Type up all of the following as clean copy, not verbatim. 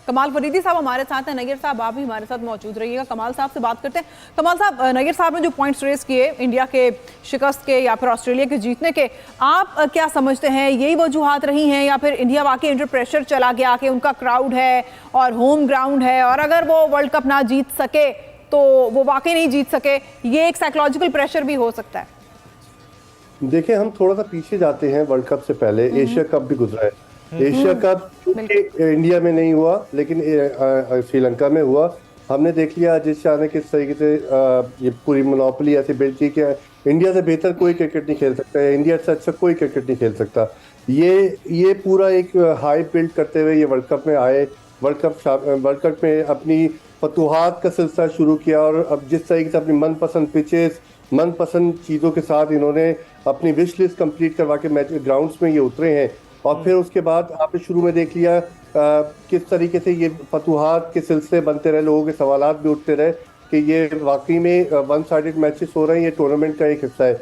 कमाल फरीदी साहब हमारे साथ हैं, नैयर साहब आप भी हमारे साथ मौजूद रहिएगा। कमाल साहब से बात करते हैं। कमाल साहब, नैयर साहब ने जो पॉइंट्स रेस किए इंडिया के शिकस्त के या फिर ऑस्ट्रेलिया के जीतने के, आप क्या समझते हैं यही वजूहात रही हैं या फिर इंडिया वाकई अंडर प्रेशर चला गया कि उनका क्राउड है और होम ग्राउंड है और अगर वो वर्ल्ड कप ना जीत सके तो वो वाकई नहीं जीत सके, ये एक साइकोलॉजिकल प्रेशर भी हो सकता है? देखिए, हम थोड़ा सा पीछे जाते हैं। वर्ल्ड कप से पहले एशिया कप भी गुजरा है। एशिया कप इंडिया में नहीं हुआ लेकिन श्रीलंका में हुआ। हमने देख लिया अजीत शाह ने किस तरीके से ये पूरी मोनोपोली ऐसे बिल्ड की कि इंडिया से बेहतर कोई क्रिकेट नहीं खेल सकता है, इंडिया से अच्छा कोई क्रिकेट नहीं खेल सकता। ये पूरा एक हाई बिल्ड करते हुए ये वर्ल्ड कप में आए। वर्ल्ड कप में अपनी फतूहात का सिलसिला शुरू किया और अब जिस तरीके से अपनी मनपसंद पिचेस, मनपसंद चीज़ों के साथ इन्होंने अपनी विश लिस्ट कंप्लीट करवा के मैच ग्राउंड्स में ये उतरे हैं। और फिर उसके बाद आपने शुरू में देख लिया किस तरीके से ये फतूहात के सिलसिले बनते रहे, लोगों के सवालात भी उठते रहे कि ये वाकई में वन साइडेड मैचेस हो रहे हैं, ये टूर्नामेंट का एक हिस्सा है।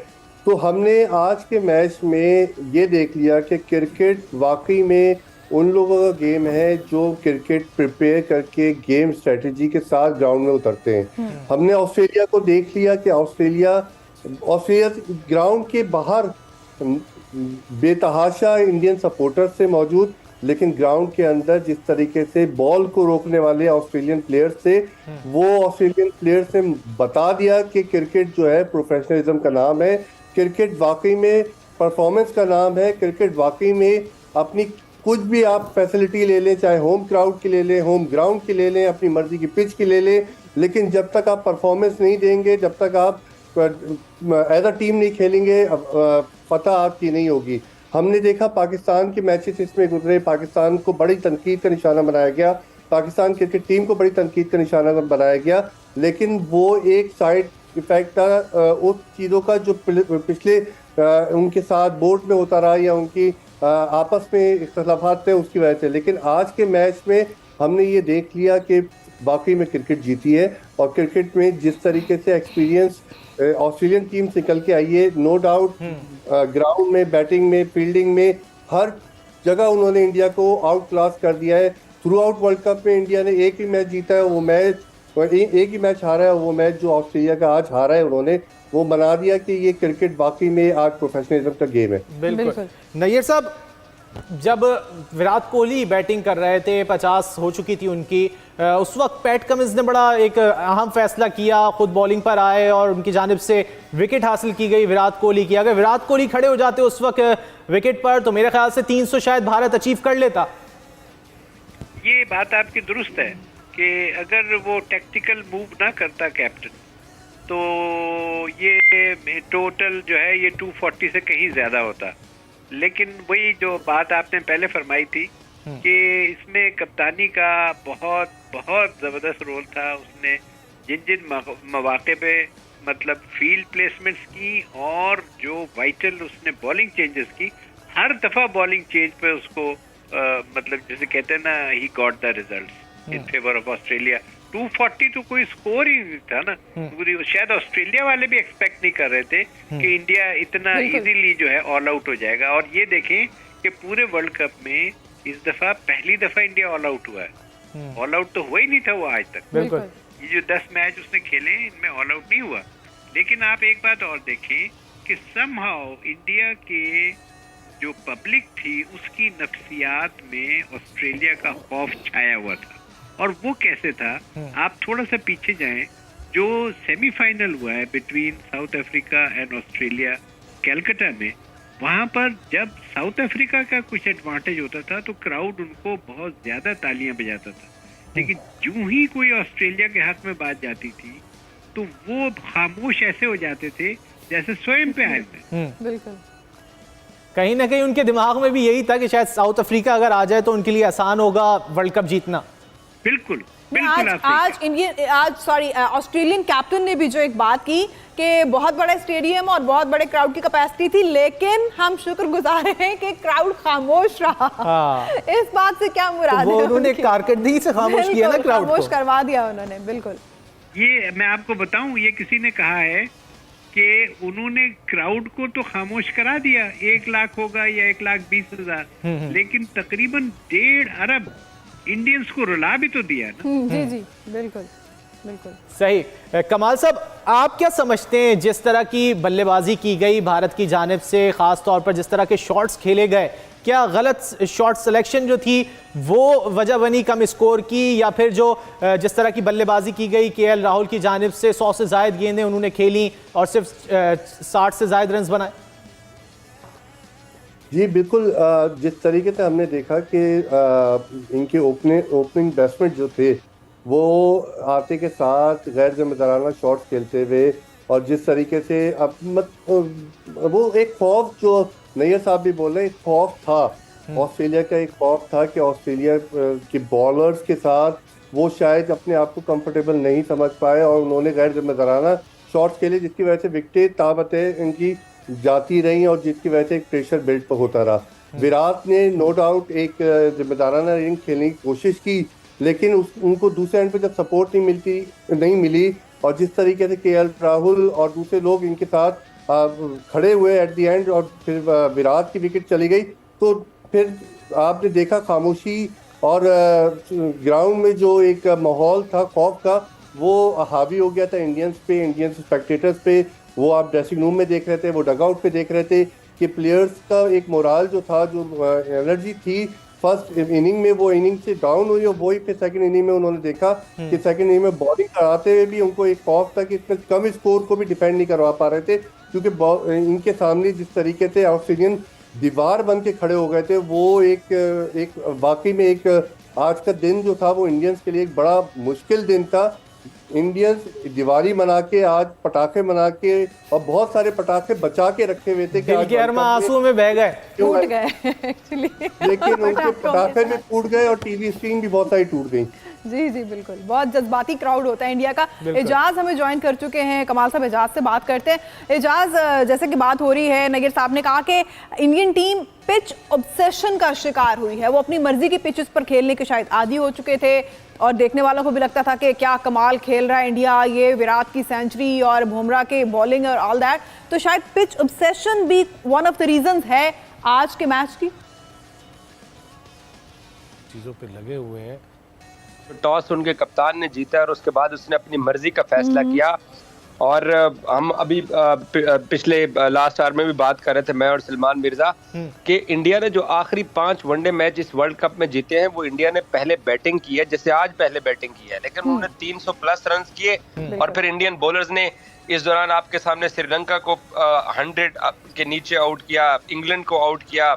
तो हमने आज के मैच में ये देख लिया कि क्रिकेट वाकई में उन लोगों का गेम है जो क्रिकेट प्रिपेयर करके गेम स्ट्रेटजी के साथ ग्राउंड में उतरते हैं। हमने ऑस्ट्रेलिया को देख लिया कि ऑस्ट्रेलिया ग्राउंड के बाहर बेतहाशा इंडियन सपोर्टर्स से मौजूद, लेकिन ग्राउंड के अंदर जिस तरीके से बॉल को रोकने वाले ऑस्ट्रेलियन प्लेयर्स थे, वो ऑस्ट्रेलियन प्लेयर्स ने बता दिया कि क्रिकेट जो है प्रोफेशनलिज्म का नाम है, क्रिकेट वाकई में परफॉर्मेंस का नाम है, क्रिकेट वाकई में अपनी कुछ भी आप फैसिलिटी ले लें, चाहे होम क्राउड की ले लें, होम ग्राउंड की ले लें, अपनी मर्जी की पिच की ले लें, लेकिन जब तक आप परफॉर्मेंस नहीं देंगे, जब तक आप एज अ टीम नहीं खेलेंगे, फतह आपकी नहीं होगी। हमने देखा पाकिस्तान के मैचेस इसमें गुजरे, पाकिस्तान को बड़ी तनकीद का निशाना बनाया गया, पाकिस्तान क्रिकेट टीम को बड़ी तनकीद का निशाना बनाया गया, लेकिन वो एक साइड इफेक्ट था उस चीज़ों का जो पिछले उनके साथ बोर्ड में होता रहा या उनकी आपस में इख्तलाफात थे उसकी वजह से। लेकिन आज के मैच में हमने ये देख लिया कि वाकई में क्रिकेट जीती है और क्रिकेट में जिस तरीके से एक्सपीरियंस ऑस्ट्रेलियन टीम से निकल के आई है, नो डाउट ग्राउंड में, बैटिंग में, फील्डिंग में, हर जगह उन्होंने इंडिया को आउट क्लास कर दिया है। थ्रू आउट वर्ल्ड कप में इंडिया ने एक ही मैच जीता है, वो मैच एक ही मैच हारा है, वो मैच जो ऑस्ट्रेलिया का आज हारा है उन्होंने, वो बना दिया कि ये क्रिकेट वाकई में आज प्रोफेशनलिज्म का गेम है। बिल्कुल। नैयर साहब, जब विराट कोहली बैटिंग कर रहे थे, 50 हो चुकी थी उनकी, उस वक्त पैट कमिंस ने बड़ा एक अहम फैसला किया, खुद बॉलिंग पर आए और उनकी जानिब से विकेट हासिल की गई विराट कोहली की। अगर विराट कोहली खड़े हो जाते उस वक्त विकेट पर तो मेरे ख्याल से 300 शायद भारत अचीव कर लेता। ये बात आपकी दुरुस्त है कि अगर वो टैक्टिकल मूव ना करता कैप्टन तो ये टोटल जो है ये 240 से कहीं ज्यादा होता। लेकिन वही जो बात आपने पहले फरमाई थी कि इसमें कप्तानी का बहुत बहुत ज़बरदस्त रोल था। उसने जिन जिन मौके पे मतलब फील्ड प्लेसमेंट्स की और जो वाइटल उसने बॉलिंग चेंजेस की, हर दफ़ा बॉलिंग चेंज पे उसको मतलब जैसे कहते हैं ना, he got the results in favour of Australia. 240 तो कोई स्कोर ही नहीं था ना, पूरी शायद ऑस्ट्रेलिया वाले भी एक्सपेक्ट नहीं कर रहे थे कि इंडिया इतना इजीली जो है ऑल आउट हो जाएगा। और ये देखें कि पूरे वर्ल्ड कप में इस दफा पहली दफा इंडिया ऑल आउट हुआ है। ऑल आउट तो हुआ ही नहीं था वो आज तक। बिल्कुल। ये जो 10 मैच उसने खेले इनमें ऑल आउट नहीं हुआ। लेकिन आप एक बात और देखें कि समहाउ इंडिया के जो पब्लिक थी उसकी नफ्सियात में ऑस्ट्रेलिया का खौफ छाया हुआ था। और वो कैसे था, आप थोड़ा सा पीछे जाएं, जो सेमीफाइनल हुआ है between south Africa and Australia Calcutta में, वहां पर जब साउथ अफ्रीका का कुछ एडवांटेज होता था तो क्राउड उनको बहुत ज्यादा तालियां बजाता था। लेकिन यूं ही कोई ऑस्ट्रेलिया के हाथ में बात जाती थी तो वो खामोश ऐसे हो जाते थे जैसे स्वयं पे आए थे। बिल्कुल। कहीं ना कहीं उनके दिमाग में भी यही था कि शायद साउथ अफ्रीका अगर आ जाए तो उनके लिए आसान होगा वर्ल्ड कप जीतना। बिल्कुल। आज ऑस्ट्रेलियन कैप्टन ने भी जो एक बात की कि बहुत बड़ा स्टेडियम और बहुत बड़े क्राउड की कैपेसिटी थी, लेकिन हम शुक्रगुजार हैं कि क्राउड खामोश रहा। इस बात से क्या मुराद है? उन्होंने कारकर्दगी से खामोश किया ना, क्राउड को खामोश करवा दिया उन्होंने। बिल्कुल। ये मैं आपको बताऊं, ये किसी ने कहा है कि उन्होंने क्राउड को तो खामोश करा दिया, 1 लाख होगा या 1,20,000, लेकिन तकरीबन 1.5 अरब इंडियंस को रुला भी तो दिया ना। जी जी बिल्कुल बिल्कुल सही। कमाल साहब, आप क्या समझते हैं, जिस तरह की बल्लेबाजी की गई भारत की जानिब से, खास तौर पर जिस तरह के शॉट्स खेले गए, क्या गलत शॉट सिलेक्शन जो थी वो वजह बनी कम स्कोर की, या फिर जो जिस तरह की बल्लेबाजी की गई केएल राहुल की जानिब से 100 से ज़ायद गेंदें उन्होंने खेली और सिर्फ 60 से ज़ायद रन बनाए? जी बिल्कुल, जिस तरीके से हमने देखा कि इनके ओपनिंग बैट्समैन जो थे वो आते के साथ गैर जिम्मेदाराना शॉट्स खेलते हुए, और जिस तरीके से अब वो एक खौफ, जो नैयर साहब भी बोल रहे हैं, एक खौफ था ऑस्ट्रेलिया का, एक खौफ था कि ऑस्ट्रेलिया के बॉलर्स के साथ वो शायद अपने आप को कंफर्टेबल नहीं समझ पाए और उन्होंने गैर जिम्मेदाराना शॉट्स खेले, जिसकी वजह से विकेटें ताबतें इनकी जाती रही और जिसकी वजह से एक प्रेशर बिल्ड होता रहा। विराट ने नो डाउट एक जिम्मेदाराना इनिंग खेलने की कोशिश की, लेकिन उनको दूसरे एंड पे जब सपोर्ट नहीं मिली और जिस तरीके से केएल राहुल और दूसरे लोग इनके साथ खड़े हुए एट द एंड, और फिर विराट की विकेट चली गई, तो फिर आपने देखा खामोशी और ग्राउंड में जो एक माहौल था खौफ का, वो हावी हो गया था इंडियंस पे, इंडियन स्पेक्टेटर्स पे। वो आप ड्रेसिंग रूम में देख रहे थे, वो डगआउट पे देख रहे थे कि प्लेयर्स का एक मोराल जो था, जो एनर्जी थी फर्स्ट इनिंग में, वो इनिंग से डाउन हुई और वही फिर सेकंड इनिंग में उन्होंने देखा कि सेकंड इनिंग में बॉलिंग कराते हुए भी उनको एक खौफ था कि इसमें कम स्कोर को भी डिफेंड नहीं करवा पा रहे थे, क्योंकि इनके सामने जिस तरीके से ऑस्ट्रेलियन दीवार बन के खड़े हो गए थे, वो एक वाकई में एक आज का दिन जो था वो इंडियंस के लिए एक बड़ा मुश्किल दिन था। इंडियंस दिवाली मना के, आज पटाखे मना के, और बहुत सारे पटाखे बचा के रखे हुए थे, दिल के अरमा आंसुओं में बह गए, टूट गए एक्चुअली, लेकिन उनके पटाखे भी टूट गए और टीवी स्क्रीन भी बहुत सारी टूट गई। जी जी बिल्कुल, बहुत जज्बाती क्राउड होता है इंडिया का। एजाज हमें ज्वाइन कर चुके हैं, कमाल साहब एजाज से बात करते हैं। एजाज, जैसे कि बात हो रही है, नगीर साहब ने कहा कि इंडियन टीम पिच ऑब्सेशन का शिकार हुई है, वो अपनी मर्जी की पिचेस पर खेलने के शायद आदी हो चुके थे और देखने वालों को भी लगता था कि क्या कमाल खेल रहा है इंडिया, ये विराट की सेंचुरी और बुमराह के बॉलिंग और ऑल दैट, तो शायद पिच ऑब्सेशन भी वन ऑफ द रीजंस है आज के मैच की। चीजों पे लगे हुए हैं। टॉस उनके कप्तान ने जीता और उसके बाद उसने अपनी मर्जी का फैसला किया। और हम अभी पिछले लास्ट आवर में भी बात कर रहे थे, मैं और सलमान मिर्जा, कि इंडिया ने जो आखिरी 5 वनडे मैच इस वर्ल्ड कप में जीते हैं वो इंडिया ने पहले बैटिंग की है, जैसे आज पहले बैटिंग की है, लेकिन उन्होंने 300 प्लस रन किए और फिर इंडियन बॉलर्स ने इस दौरान आपके सामने श्रीलंका को 100 के नीचे आउट किया, इंग्लैंड को आउट किया।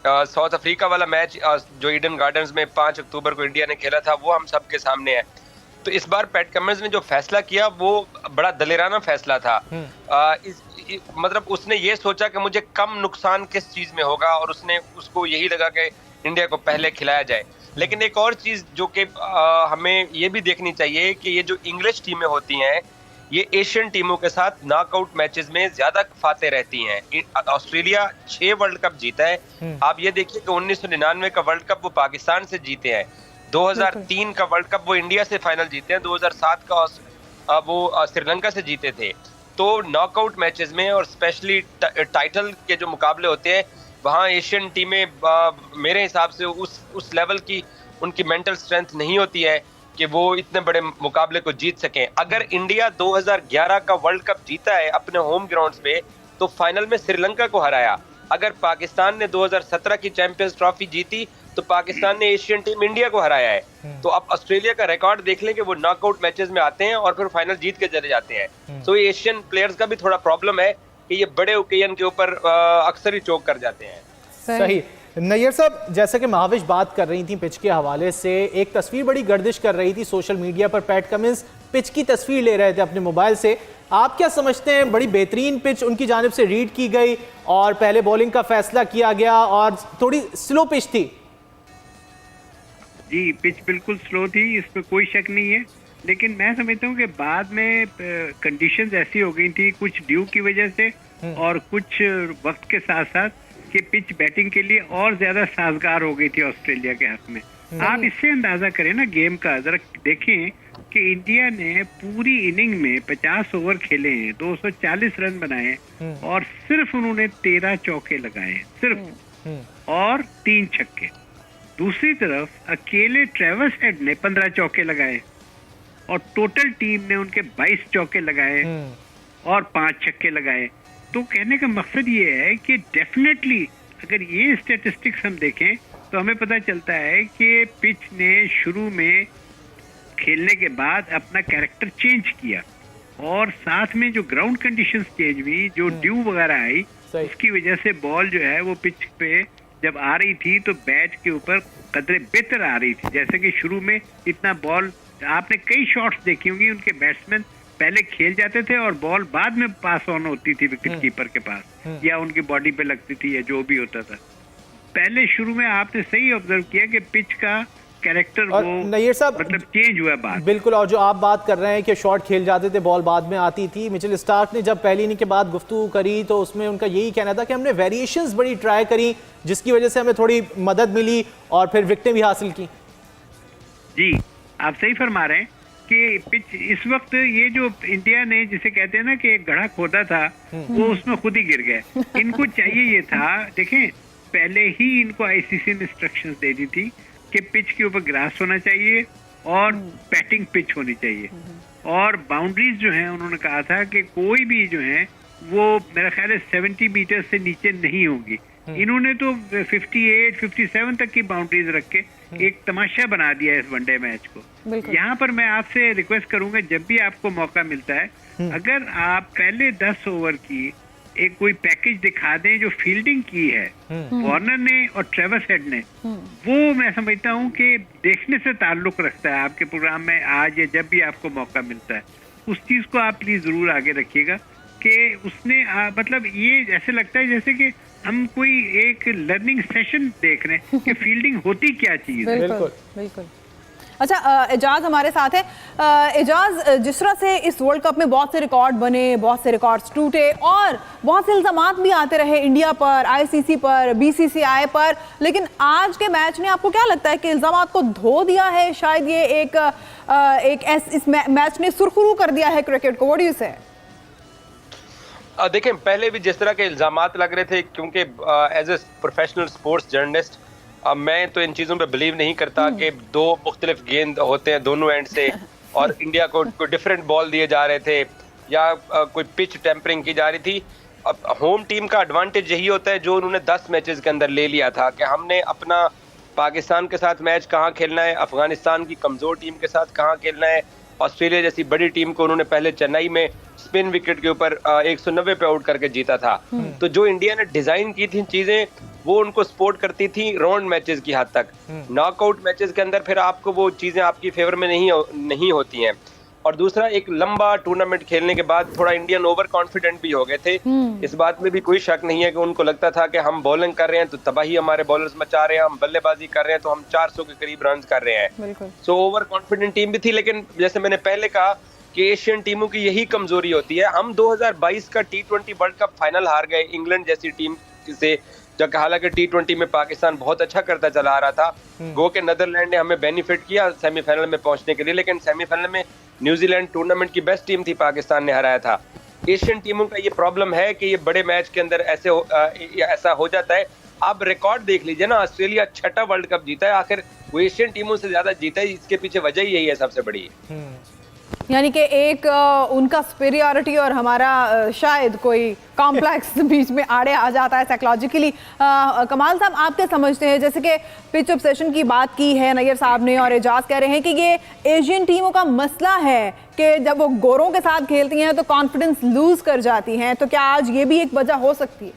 साउथ अफ्रीका वाला मैच जो ईडन गार्डन्स में 5 अक्टूबर को इंडिया ने खेला था वो हम सबके सामने है। तो इस बार पैट कमिंस ने जो फैसला किया वो बड़ा दलेराना फैसला था। मतलब उसने ये सोचा कि मुझे कम नुकसान किस चीज में होगा और उसको यही लगा कि इंडिया को पहले खिलाया जाए। लेकिन एक और चीज जो कि हमें ये भी देखनी चाहिए कि ये जो इंग्लिश टीमें होती हैं ये एशियन टीमों के साथ नॉकआउट मैचेस में ज्यादा फाते रहती हैं। ऑस्ट्रेलिया 6 वर्ल्ड कप जीता है। आप ये देखिए कि 1999 का वर्ल्ड कप वो पाकिस्तान से जीते हैं, 2003 का वर्ल्ड कप वो इंडिया से फाइनल जीते हैं, 2007 का वो श्रीलंका से जीते थे। तो नॉकआउट मैचेस में और स्पेशली टाइटल के जो मुकाबले होते हैं वहाँ एशियन टीमें मेरे हिसाब से उस लेवल की उनकी मेंटल स्ट्रेंथ नहीं होती है कि वो इतने बड़े मुकाबले को जीत सकें। अगर इंडिया 2011 का वर्ल्ड कप जीता है अपने होम ग्राउंड्स पे तो फाइनल में श्रीलंका को हराया। अगर पाकिस्तान ने 2017 की चैंपियंस ट्रॉफी जीती तो पाकिस्तान ने एशियन टीम इंडिया को हराया है। तो अब ऑस्ट्रेलिया का रिकॉर्ड देख लें कि वो नॉकआउट मैचेस में आते हैं और फिर फाइनल जीत के चले जाते हैं। तो ये एशियन प्लेयर्स का भी थोड़ा प्रॉब्लम है कि ये बड़े ओकेजन के ऊपर अक्सर ही चोक कर जाते हैं। सही। नैयर साहब, जैसे कि महाविश बात कर रही थी पिच के हवाले से, एक तस्वीर बड़ी गर्दिश कर रही थी सोशल मीडिया पर, पैट कमिंस पिच की तस्वीर ले रहे थे अपने मोबाइल से। आप क्या समझते हैं, बड़ी बेहतरीन पिच उनकी जानिब से रीड की गई और पहले बॉलिंग का फैसला किया गया और थोड़ी स्लो पिच थी? जी, पिच बिल्कुल स्लो थी, इसमें कोई शक नहीं है, लेकिन मैं समझता हूँ कि बाद में कंडीशंस ऐसी हो गई थी कुछ ड्यू की वजह से और कुछ वक्त के साथ साथ कि पिच बैटिंग के लिए और ज्यादा साजगार हो गई थी ऑस्ट्रेलिया के हक में। आप इससे अंदाजा करें ना गेम का, जरा देखें कि इंडिया ने पूरी इनिंग में 50 ओवर खेले हैं, 240 रन बनाए और सिर्फ उन्होंने 13 चौके लगाए सिर्फ और 3 छक्के। दूसरी तरफ अकेले ट्रेविस हेड ने 15 चौके लगाए और टोटल टीम ने उनके 22 चौके लगाए और 5 छक्के लगाए। तो कहने का मकसद ये है कि डेफिनेटली अगर ये स्टेटिस्टिक्स हम देखें तो हमें पता चलता है कि पिच ने शुरू में खेलने के बाद अपना कैरेक्टर चेंज किया और साथ में जो ग्राउंड कंडीशंस चेंज हुई, जो ड्यू वगैरह आई, उसकी वजह से बॉल जो है वो पिच पे जब आ रही थी तो बैट के ऊपर कदरे बेहतर आ रही थी। जैसे कि शुरू में इतना बॉल, आपने कई शॉट्स देखी होंगी, उनके बैट्समैन पहले खेल जाते थे और बॉल बाद में पास ऑन होती थी विकेट कीपर के पास या उनकी बॉडी पे लगती थी या जो भी होता था। पहले शुरू में आपने सही ऑब्जर्व किया कि पिच का कैरेक्टर वो नैयर साहब मतलब चेंज हुआ बात। बिल्कुल, और जो आप बात कर रहे हैं कि शॉट खेल जाते थे बॉल बाद में आती थी, मिचेल स्टार्क ने जब पहली इनिंग के बाद गुफ्तगू करी तो उसमें उनका यही कहना था कि हमने वेरिएशंस बड़ी ट्राई करी जिसकी वजह से हमें थोड़ी मदद मिली और फिर विकेटें भी हासिल की। जी आप सही फरमा रहे हैं कि पिच इस वक्त ये जो इंडिया ने जिसे कहते हैं ना कि एक गड्ढा खोदा था वो उसमें खुद ही गिर गए। इनको चाहिए ये था, देखें पहले ही इनको आईसीसी ने इंस्ट्रक्शंस दे दी थी कि पिच के ऊपर ग्रास होना चाहिए और बैटिंग पिच होनी चाहिए और बाउंड्रीज जो हैं उन्होंने कहा था कि कोई भी जो है वो मेरा ख्याल है 70 मीटर से नीचे नहीं होगी। इन्होंने तो 58, 57 तक की बाउंड्रीज रख के एक तमाशा बना दिया इस वनडे मैच को। यहाँ पर मैं आपसे रिक्वेस्ट करूंगा जब भी आपको मौका मिलता है, अगर आप पहले 10 ओवर की एक कोई पैकेज दिखा दें जो फील्डिंग की है वार्नर ने और ट्रेविस हेड ने, वो मैं समझता हूँ कि देखने से ताल्लुक रखता है आपके प्रोग्राम में आज या जब भी आपको मौका मिलता है। उस चीज को आप प्लीज जरूर आगे रखिएगा कि उसने मतलब ये ऐसे लगता है जैसे कि हम कोई एक लर्निंग सेशन देख रहे हैं कि फील्डिंग होती क्या चीज है। बिल्कुल बिल्कुल। अच्छा, एजाज हमारे साथ है। एजाज, जिस तरह से इस वर्ल्ड कप में बहुत से रिकॉर्ड बने, बहुत से रिकॉर्ड्स टूटे और बहुत से इल्जामात भी आते रहे इंडिया पर, आईसीसी पर, बीसीसीआई पर, लेकिन आज के मैच ने आपको क्या लगता है कि इल्जामात को धो दिया है? शायद ये इस मैच ने सुरखरू कर दिया है क्रिकेट को। व्हाट डू यू से? देखें, पहले भी जिस तरह के इल्जामात लग रहे थे, क्योंकि as a professional sports journalist मैं तो इन चीज़ों पे बिलीव नहीं करता कि दो मुख्तलिफ गेंद होते हैं दोनों एंड से और इंडिया को कोई डिफरेंट बॉल दिए जा रहे थे या कोई पिच टेम्परिंग की जा रही थी। अब होम टीम का एडवांटेज यही होता है जो उन्होंने 10 मैचेस के अंदर ले लिया था कि हमने अपना पाकिस्तान के साथ मैच कहाँ खेलना है, अफगानिस्तान की कमज़ोर टीम के साथ कहाँ खेलना है, ऑस्ट्रेलिया जैसी बड़ी टीम को उन्होंने पहले चेन्नई में स्पिन विकेट के ऊपर 190 पे आउट करके जीता था। तो जो इंडिया ने डिजाइन की थी चीजें वो उनको सपोर्ट करती थी राउंड मैचेस की हद तक। नॉकआउट मैचेस के अंदर फिर आपको वो चीजें आपकी फेवर में नहीं होती हैं। और दूसरा, एक लंबा टूर्नामेंट खेलने के बाद थोड़ा इंडियन ओवर कॉन्फिडेंट भी हो गए थे। इस बात में भी कोई शक नहीं है कि उनको लगता था कि हम बॉलिंग कर रहे हैं तो तबाही हमारे बॉलर्स मचा रहे हैं, हम बल्लेबाजी कर रहे हैं तो हम 400 के करीब रन कर रहे हैं। सो ओवर कॉन्फिडेंट टीम भी थी। लेकिन जैसे मैंने पहले कहा कि एशियन टीमों की यही कमजोरी होती है। हम 2022 का T20 वर्ल्ड कप फाइनल हार गए इंग्लैंड जैसी टीम से, जबकि हालांकि T20 में पाकिस्तान बहुत अच्छा करता चला आ रहा था। गो के नीदरलैंड ने हमें बेनिफिट किया सेमीफाइनल में पहुंचने के लिए, लेकिन सेमीफाइनल में न्यूजीलैंड टूर्नामेंट की बेस्ट टीम थी, पाकिस्तान ने हराया था। एशियन टीमों का ये प्रॉब्लम है कि ये बड़े मैच के अंदर ऐसा हो जाता है। आप रिकॉर्ड देख लीजिए ना, ऑस्ट्रेलिया 6ठा वर्ल्ड कप जीता है, आखिर वो एशियन टीमों से ज्यादा जीता है। इसके पीछे वजह यही है सबसे बड़ी। यानी कि एक उनका सुपेरियरिटी और हमारा शायद कोई कॉम्प्लेक्स बीच में आड़े आ जाता है साइकोलॉजिकली। कमाल साहब, आप क्या समझते हैं? जैसे कि पिच ऑब्सेशन की बात की है नैयर साहब ने और एजाज कह रहे हैं कि ये एशियन टीमों का मसला है कि जब वो गोरों के साथ खेलती हैं तो कॉन्फिडेंस लूज कर जाती हैं। तो क्या आज ये भी एक वजह हो सकती है?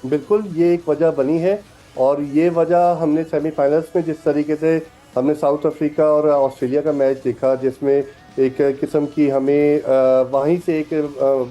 बिल्कुल, ये एक वजह बनी है और ये वजह हमने सेमीफाइनल्स में जिस तरीके से हमने साउथ अफ्रीका और ऑस्ट्रेलिया का मैच देखा, जिसमें एक किस्म की हमें वहीं से एक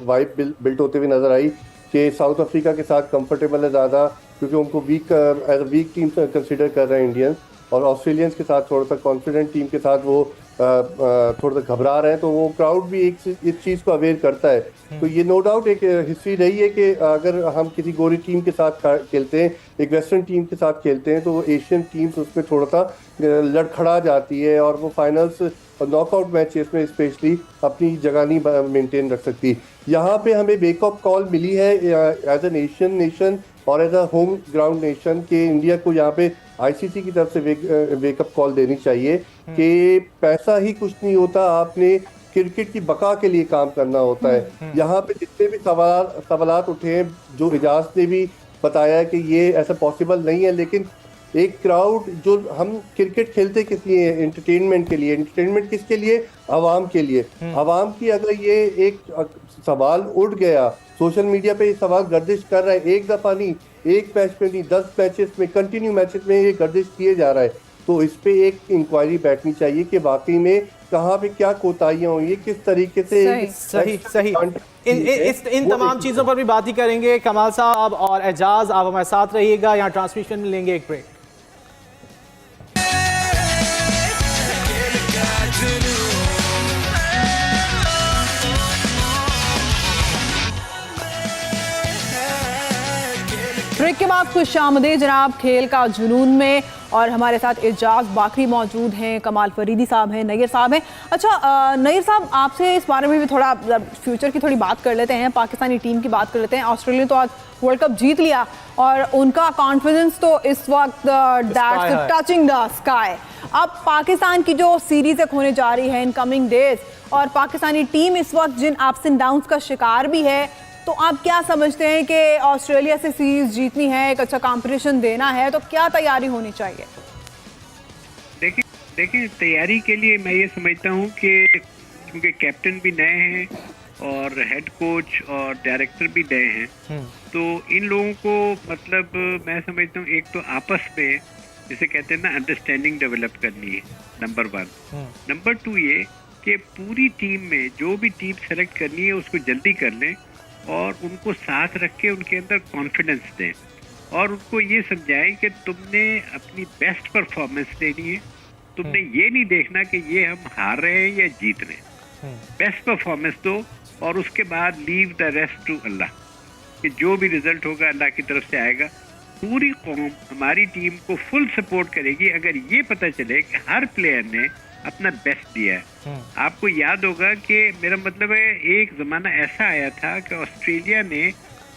वाइब बिल्ट होते हुए नज़र आई कि साउथ अफ्रीका के साथ कंफर्टेबल है ज़्यादा, क्योंकि उनको वीक टीम कंसिडर कर रहे हैं इंडियंस, और ऑस्ट्रेलियंस के साथ थोड़ा सा कॉन्फिडेंट टीम के साथ वो थोड़ा सा घबरा रहे हैं। तो वो क्राउड भी इस चीज़ को अवेयर करता है। तो ये नो डाउट एक हिस्ट्री रही है कि अगर हम किसी गोरी टीम के साथ खेलते हैं, एक वेस्टर्न टीम के साथ खेलते हैं, तो वो एशियन टीम्स उसमें थोड़ा सा लड़खड़ा जाती है और वो फाइनल्स और नॉकआउट मैचेस में स्पेशली अपनी जगह नहीं मेंटेन रख सकती। यहाँ पे हमें वेकअप कॉल मिली है एज एन एशियन नेशन और as a home ground nation के इंडिया को यहाँ पे आईसीसी की तरफ से वेकअप कॉल देनी चाहिए कि पैसा ही कुछ नहीं होता, आपने क्रिकेट की बका के लिए काम करना होता है। यहाँ पे जितने भी सवालात उठे हैं, जो इजाज ने भी बताया कि ये ऐसा पॉसिबल नहीं है, लेकिन एक क्राउड, जो हम क्रिकेट खेलते किस लिए हैं? एंटरटेनमेंट के लिए। एंटरटेनमेंट किसके लिए? आवाम के लिए। आवाम की अगर ये एक सवाल उठ गया, सोशल मीडिया पे ये सवाल गर्दिश कर रहा है, एक दफा नहीं, एक मैच में नहीं, 10 मैचेस में, कंटिन्यू मैचेस में ये गर्दिश किए जा रहा है, तो इस पे एक इंक्वायरी बैठनी चाहिए कि वाकई में कहाँ पे क्या कोताहियां हुई है, किस तरीके से सही इन तमाम चीजों पर भी बात ही करेंगे। कमाल साहब और एजाज, आप हमारे साथ रहिएगा, यहाँ ट्रांसमिशन में लेंगे एक ब्रेक। ब्रेक के बाद खुशामदीद जनाब खेल का जुनून में, और हमारे साथ एजाज बाकरी मौजूद हैं, कमाल फरीदी साहब हैं, नैयर साहब हैं। अच्छा नैयर साहब, आपसे इस बारे में भी थोड़ा फ्यूचर की थोड़ी बात कर लेते हैं, पाकिस्तानी टीम की बात कर लेते हैं। ऑस्ट्रेलिया ने तो आज वर्ल्ड कप जीत लिया और उनका कॉन्फिडेंस तो इस वक्त दैट्स टचिंग द स्काई। अब पाकिस्तान की जो सीरीज होने जा रही है इन कमिंग डेज, और पाकिस्तानी टीम इस वक्त जिन अप्स एंड डाउन्स का शिकार भी है, तो आप क्या समझते हैं कि ऑस्ट्रेलिया से सीरीज जीतनी है, एक अच्छा कंपटीशन देना है, तो क्या तैयारी होनी चाहिए? देखिए तैयारी के लिए मैं ये समझता हूँ कि क्योंकि कैप्टन भी नए हैं और हेड कोच और डायरेक्टर भी नए हैं, तो इन लोगों को मतलब मैं समझता हूँ एक तो आपस में जिसे कहते हैं ना अंडरस्टैंडिंग डेवलप करनी है, नंबर 1। नंबर 2 ये कि पूरी टीम में जो भी टीम सेलेक्ट करनी है उसको जल्दी कर लें और उनको साथ रख के उनके अंदर कॉन्फिडेंस दें और उनको ये समझाएं कि तुमने अपनी बेस्ट परफॉर्मेंस देनी है, तुमने ये नहीं देखना कि ये हम हार रहे हैं या जीत रहे हैं। बेस्ट परफॉर्मेंस दो और उसके बाद leave the rest to Allah, कि जो भी रिजल्ट होगा अल्लाह की तरफ से आएगा। पूरी कौम हमारी टीम को फुल सपोर्ट करेगी अगर ये पता चले कि हर प्लेयर ने अपना बेस्ट दिया है। आपको याद होगा कि मेरा मतलब है एक ज़माना ऐसा आया था कि ऑस्ट्रेलिया ने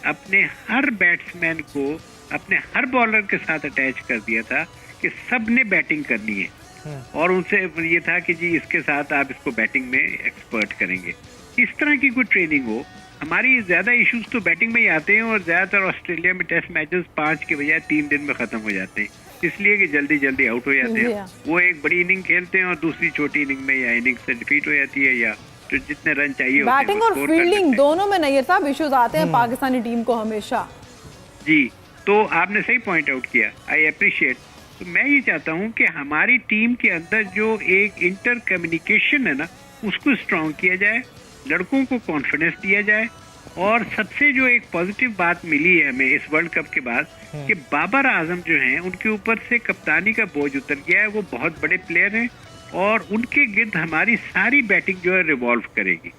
अपने हर बैट्समैन को अपने हर बॉलर के साथ अटैच कर दिया था कि सब ने बैटिंग करनी है और उनसे ये था कि जी इसके साथ आप इसको बैटिंग में एक्सपर्ट करेंगे। इस तरह की कोई ट्रेनिंग हो। हमारी ज़्यादा इश्यूज तो बैटिंग में ही आते हैं और ज़्यादातर ऑस्ट्रेलिया में टेस्ट मैचेस 5 के बजाय 3 दिन में ख़त्म हो जाते हैं, इसलिए कि जल्दी जल्दी आउट हो जाते हैं। वो एक बड़ी इनिंग खेलते हैं और दूसरी छोटी इनिंग में या इनिंग से डिफीट हो जाती है या तो जितने रन चाहिए बैटिंग और फील्डिंग दोनों में नैयर साहब इश्यूज आते हैं पाकिस्तानी टीम को हमेशा। जी, तो आपने सही पॉइंट आउट किया, आई अप्रिशिएट। तो मैं ये चाहता हूँ कि हमारी टीम के अंदर जो एक इंटर कम्युनिकेशन है ना, उसको स्ट्रॉन्ग किया जाए, लड़कों को कॉन्फिडेंस दिया जाए। और सबसे जो एक पॉजिटिव बात मिली है हमें इस वर्ल्ड कप के बाद कि बाबर आजम जो हैं उनके ऊपर से कप्तानी का बोझ उतर गया है। वो बहुत बड़े प्लेयर हैं और उनके गिर्द हमारी सारी बैटिंग जो है रिवॉल्व करेगी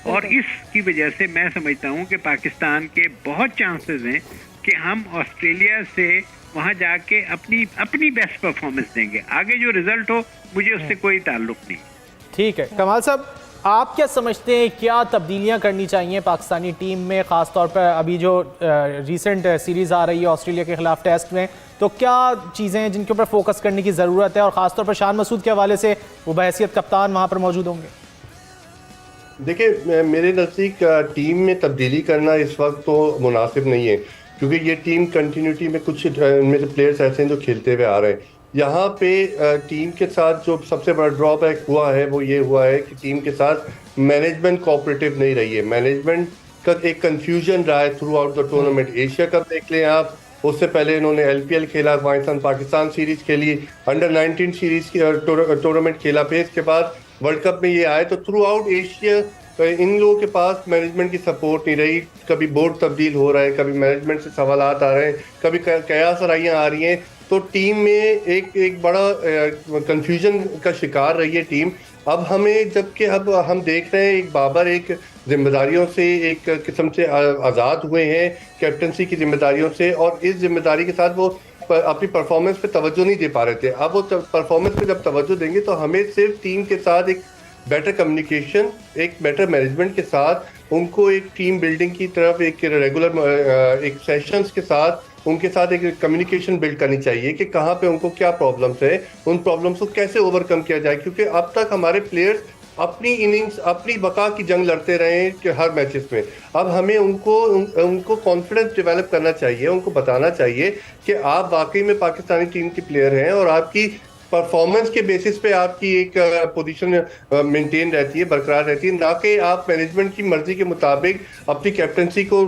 और इसकी वजह से मैं समझता हूँ कि पाकिस्तान के बहुत चांसेस हैं कि हम ऑस्ट्रेलिया से वहाँ जाके अपनी बेस्ट परफॉर्मेंस देंगे। आगे जो रिजल्ट हो मुझे उससे कोई ताल्लुक नहीं। ठीक है कमाल साहब, आप क्या समझते हैं क्या तब्दीलियां करनी चाहिए पाकिस्तानी टीम में, ख़ासतौर पर अभी जो रीसेंट सीरीज़ आ रही है ऑस्ट्रेलिया के खिलाफ टेस्ट में, तो क्या चीज़ें हैं जिनके ऊपर फोकस करने की ज़रूरत है और ख़ासतौर पर शान मसूद के हवाले से वो बहैसियत कप्तान वहाँ पर मौजूद होंगे? देखिए मेरे नज़दीक टीम में तब्दीली करना इस वक्त तो मुनासिब नहीं है, क्योंकि ये टीम कंटिन्यूटी में कुछ इनमें से प्लेयर्स ऐसे हैं जो खेलते हुए आ रहे हैं। यहाँ पे टीम के साथ जो सबसे बड़ा ड्रॉबैक हुआ है वो ये हुआ है कि टीम के साथ मैनेजमेंट कोऑपरेटिव नहीं रही है। मैनेजमेंट का एक कंफ्यूजन रहा है through out the tournament. Asia cup देख लें आप, उससे पहले इन्होंने LPL खेला, पाकिस्तान सीरीज खेली, अंडर 19 सीरीज टूर्नामेंट खेला, फिर इसके बाद वर्ल्ड कप में ये आए। तो थ्रू आउट एशिया इन लोगों के पास मैनेजमेंट की सपोर्ट नहीं रही। कभी बोर्ड तब्दील हो रहा है, कभी मैनेजमेंट से सवालात आ रहे हैं, कभी कयास राइयाँ आ रही हैं, तो टीम में एक बड़ा कंफ्यूजन का शिकार रही है टीम। अब हमें जबकि अब हम देख रहे हैं एक बाबर एक जिम्मेदारियों से एक किस्म से आज़ाद हुए हैं, कैप्टनसी की जिम्मेदारियों से, और इस जिम्मेदारी के साथ वो अपनी परफॉर्मेंस पे तवज्जो नहीं दे पा रहे थे। अब वो परफॉर्मेंस पे जब तवज्जो देंगे तो हमें सिर्फ टीम के साथ एक बेटर कम्युनिकेशन, एक बेटर मैनेजमेंट के साथ उनको एक टीम बिल्डिंग की तरफ एक रेगुलर एक सेशंस के साथ उनके साथ एक कम्युनिकेशन बिल्ड करनी चाहिए कि कहाँ पे उनको क्या प्रॉब्लम्स है, उन प्रॉब्लम्स को कैसे ओवरकम किया जाए, क्योंकि अब तक हमारे प्लेयर्स अपनी इनिंग्स, अपनी बका की जंग लड़ते रहे हैं कि हर मैचेस में। अब हमें उनको कॉन्फिडेंस डेवलप करना चाहिए, उनको बताना चाहिए कि आप वाकई में पाकिस्तानी टीम के प्लेयर हैं और आपकी परफॉर्मेंस के बेसिस पे आपकी एक पोजीशन मेंटेन रहती है, बरकरार रहती है, ना कि आप मैनेजमेंट की मर्जी के मुताबिक अपनी कैप्टनसी को